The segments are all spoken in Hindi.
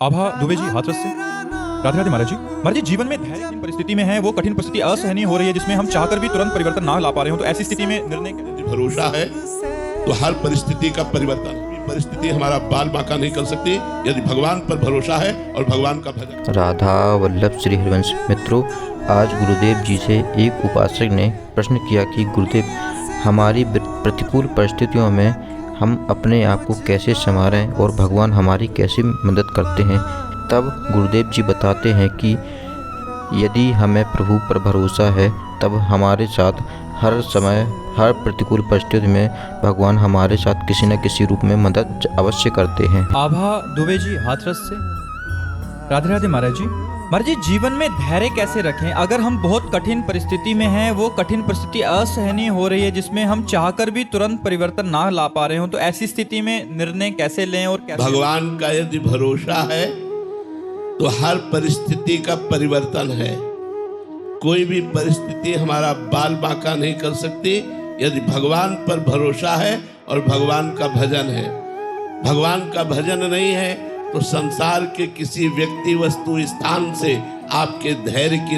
आभा दुबे जी हाथरस से। राधे राधे महाराज जी। महाराज जी, जीवन में धैर्य जिन परिस्थिति में है वो कठिन परिस्थिति असहनीय हो रही है जिसमें हम चाहकर भी तुरंत परिवर्तन ना ला पा रहे हो, तो ऐसी स्थिति में निर्णय भरोसा है तो हर परिस्थिति का परिवर्तन, परिस्थिति हमारा बाल बांका नहीं कर सकती यदि भगवान पर भरोसा है और भगवान का भजन। राधा वल्लभ श्री हरिवंश। मित्रों, आज गुरुदेव जी से एक उपासक ने प्रश्न किया कि गुरुदेव, हमारी प्रतिकूल परिस्थितियों में हम अपने आप को कैसे संभालें और भगवान हमारी कैसे मदद करते हैं। तब गुरुदेव जी बताते हैं कि यदि हमें प्रभु पर भरोसा है तब हमारे साथ हर समय हर प्रतिकूल परिस्थिति में भगवान हमारे साथ किसी न किसी रूप में मदद अवश्य करते हैं। आभा दुबे जी हाथरस से। राधे राधे महाराज जी। महाराज जी, जीवन में धैर्य कैसे रखें अगर हम बहुत कठिन परिस्थिति में हैं, वो कठिन परिस्थिति असहनीय हो रही है जिसमें हम चाहकर भी तुरंत परिवर्तन ना ला पा रहे हो, तो ऐसी स्थिति में निर्णय कैसे लें और कैसे? भगवान का यदि भरोसा है तो हर परिस्थिति का परिवर्तन है। कोई भी परिस्थिति हमारा बाल बांका नहीं कर सकती यदि भगवान पर भरोसा है और भगवान का भजन है। भगवान का भजन नहीं है तो संसार के किसी व्यक्ति वस्तु स्थान से आपके धैर्य की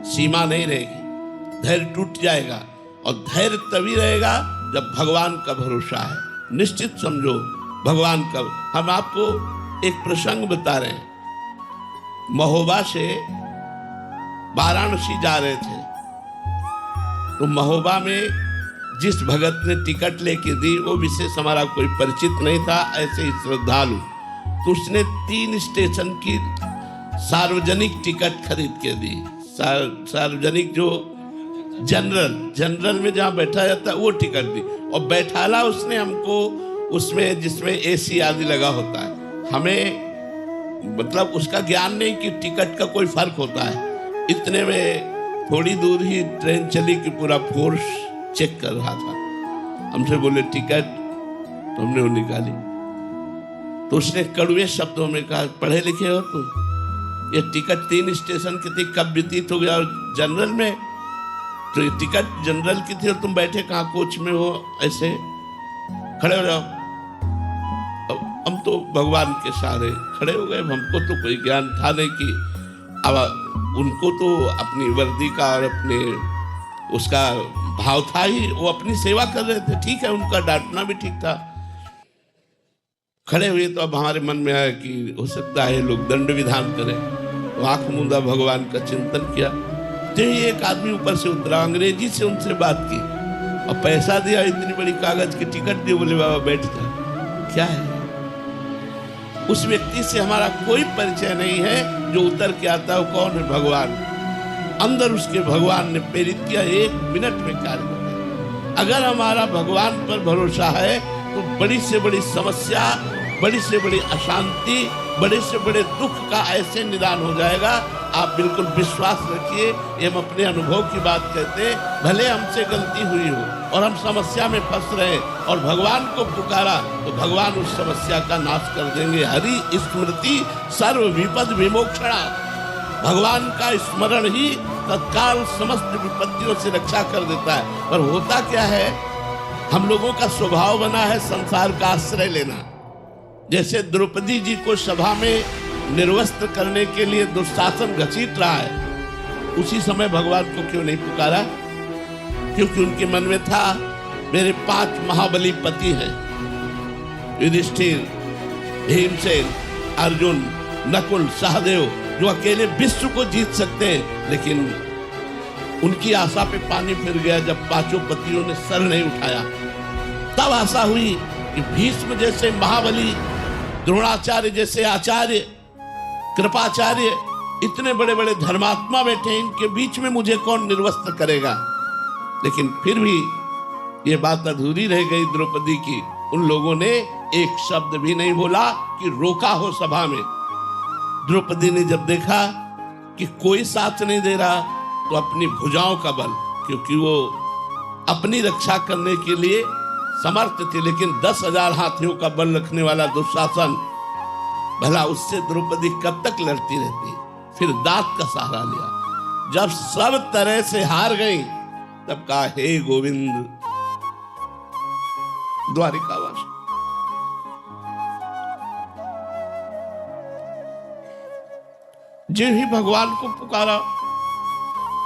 सीमा नहीं रहेगी, धैर्य टूट जाएगा। और धैर्य तभी रहेगा जब भगवान का भरोसा है। निश्चित समझो भगवान का। हम आपको एक प्रसंग बता रहे हैं। महोबा से वाराणसी जा रहे थे तो महोबा में जिस भगत ने टिकट लेके दी वो विशेष हमारा कोई परिचित नहीं था, ऐसे ही श्रद्धालु। तो उसने 3 स्टेशन की सार्वजनिक टिकट खरीद के दी। सार्वजनिक जो जनरल में जहाँ बैठा जाता है वो टिकट दी और बैठाला उसने हमको उसमें जिसमें एसी आदि लगा होता है। हमें मतलब उसका ज्ञान नहीं कि टिकट का कोई फर्क होता है। इतने में थोड़ी दूर ही ट्रेन चली कि पूरा फोर्स चेक कर रहा था। हमसे बोले टिकट, तो हमने वो निकाली। तो उसने कड़वे शब्दों में कहा, पढ़े लिखे हो तुम? ये टिकट 3 स्टेशन की थी, कब व्यतीत हो गया? और जनरल में तो ये टिकट जनरल की थी और तुम बैठे कहाँ कोच में हो? ऐसे खड़े हो जाओ। हम तो भगवान के सहारे खड़े हो गए। हमको तो कोई ज्ञान था नहीं कि अब उनको तो अपनी वर्दी का और अपने उसका भाव था ही, वो अपनी सेवा कर रहे थे। ठीक है, उनका डांटना भी ठीक था। खड़े हुए तो अब हमारे मन में आया कि हो सकता है लोग दंड विधान करें। तो आंख मूंदा भगवान का चिंतन किया। तो एक आदमी ऊपर से उतरा, अंग्रेजी से उनसे बात की और पैसा दिया। इतनी बड़ी कागज की टिकट दी, बोले बाबा बैठ जा। क्या है? उस व्यक्ति से हमारा कोई परिचय नहीं है। जो उतर के आता है वो कौन है? भगवान। अंदर उसके भगवान ने प्रेरित किया, 1 मिनट में कार्य कर। अगर हमारा भगवान पर भरोसा है तो बड़ी से बड़ी समस्या, बड़ी से बड़ी अशांति, बड़े से बड़े दुख का ऐसे निदान हो जाएगा। आप बिल्कुल विश्वास रखिए, ये हम अपने अनुभव की बात कहते हैं। भले हमसे गलती हुई हो और हम समस्या में फंस रहे और भगवान को पुकारा तो भगवान उस समस्या का नाश कर देंगे। हरि स्मृति सर्व विपद विमोक्षणा। भगवान का स्मरण ही तत्काल समस्त विपत्तियों से रक्षा कर देता है। पर होता क्या है, हम लोगों का स्वभाव बना है संसार का आश्रय लेना। जैसे द्रौपदी जी को सभा में निर्वस्त्र करने के लिए दुशासन घसीट रहा है, उसी समय भगवान को क्यों नहीं पुकारा? क्योंकि उनके मन में था मेरे 5 महाबली पति हैं, युधिष्ठिर, भीमसेन, अर्जुन, नकुल, सहदेव, जो अकेले विश्व को जीत सकते हैं। लेकिन उनकी आशा पे पानी फिर गया जब 5 पतियों ने सर नहीं उठाया। तब आशा हुई कि भीष्म जैसे महाबली, द्रोणाचार्य जैसे आचार्य, कृपाचार्य, इतने बड़े बड़े धर्मात्मा बैठे, इनके बीच में मुझे कौन निर्वस्त्र करेगा? लेकिन फिर भी ये बात अधूरी रह गई द्रौपदी की। उन लोगों ने एक शब्द भी नहीं बोला कि रोका हो सभा में। द्रौपदी ने जब देखा कि कोई साथ नहीं दे रहा तो अपनी भुजाओं का बल, क्योंकि वो अपनी रक्षा करने के लिए समर्थ थे, लेकिन 10,000 हाथियों का बल रखने वाला दुशासन, भला उससे द्रौपदी कब तक लड़ती रहती? फिर दांत का सहारा लिया। जब सब तरह से हार गई तब कहा, हे गोविंद, द्वारिकावासी। जो ही भगवान को पुकारा,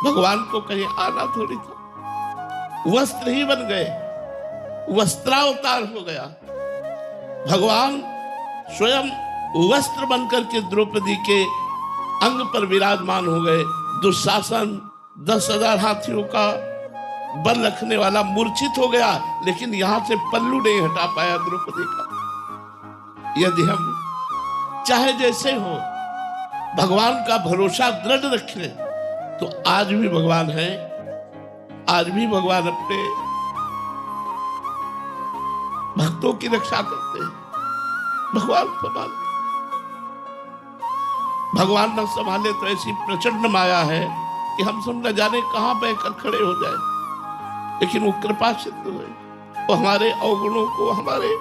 भगवान को कहीं आना थोड़ी था, वस्त्र ही बन गए, वस्त्रावतार हो गया। भगवान स्वयं वस्त्र बनकर के द्रौपदी के अंग पर विराजमान हो गए। दुशासन 10,000 हाथियों का बल रखने वाला मूर्छित हो गया, लेकिन यहां से पल्लू नहीं हटा पाया द्रौपदी का। यदि हम चाहे जैसे हो भगवान का भरोसा दृढ़ रखें तो आज भी भगवान है, आज भी भगवान अपने भक्तों की रक्षा करते हैं। भगवान संभाल, भगवान न संभाले तो ऐसी प्रचंड माया है कि हम सब न जाने कहां बहकर खड़े हो जाए, लेकिन वो कृपा सिद्ध है। वो हमारे अवगुणों को, हमारे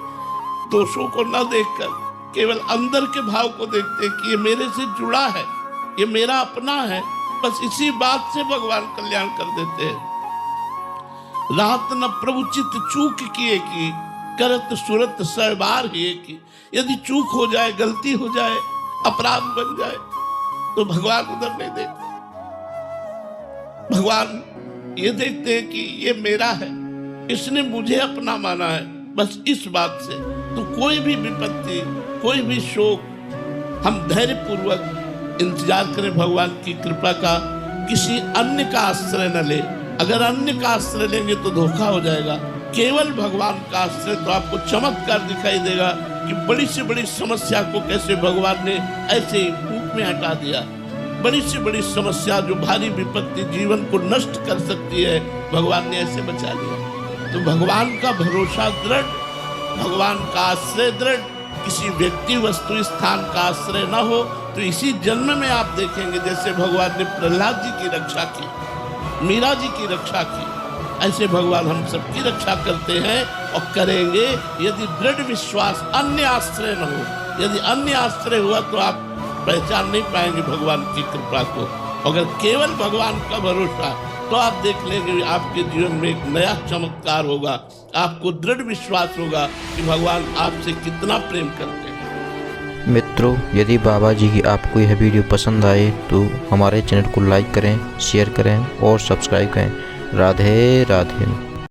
दोषों को न देखकर केवल अंदर के भाव को देखते कि ये मेरे से जुड़ा है, ये मेरा अपना है, बस इसी बात से भगवान कल्याण कर देते हैं। रात न प्रभु चित्त चूक किए की, करत सुरत सहबार ही की। यदि चूक हो जाए, गलती हो जाए, अपराध बन जाए तो भगवान उधर नहीं देखते। भगवान ये देखते हैं कि ये मेरा है, इसने मुझे अपना माना है, बस इस बात से। तो कोई भी विपत्ति, कोई भी शोक, हम धैर्य पूर्वक इंतजार करें भगवान की कृपा का। किसी अन्य का आश्रय न ले। अगर अन्य का आश्रय लेंगे तो धोखा हो जाएगा। केवल भगवान का आश्रय तो आपको चमत्कार दिखाई देगा कि बड़ी से बड़ी समस्या को कैसे भगवान ने ऐसे ही फूंक में हटा दिया। बड़ी से बड़ी समस्या, जो भारी विपत्ति जीवन को नष्ट कर सकती है, भगवान ने ऐसे बचा लिया। तो भगवान का भरोसा दृढ़, भगवान का आश्रय दृढ़, किसी व्यक्ति वस्तु स्थान का आश्रय न हो तो इसी जन्म में आप देखेंगे जैसे भगवान ने प्रहलाद जी की रक्षा की, मीरा जी की रक्षा की, ऐसे भगवान हम सबकी रक्षा करते हैं और करेंगे। यदि दृढ़ विश्वास, अन्य आश्रय न हो, यदि अन्य आश्रय हुआ तो आप पहचान नहीं पाएंगे भगवान की कृपा को। अगर केवल भगवान का भरोसा, तो आप देख लेंगे आपके जीवन में एक नया चमत्कार होगा। आपको दृढ़ विश्वास होगा कि भगवान आपसे कितना प्रेम करते हैं। मित्रों, यदि बाबा जी की आपको यह वीडियो पसंद आए तो हमारे चैनल को लाइक करें, शेयर करें और सब्सक्राइब करें। राधे राधे।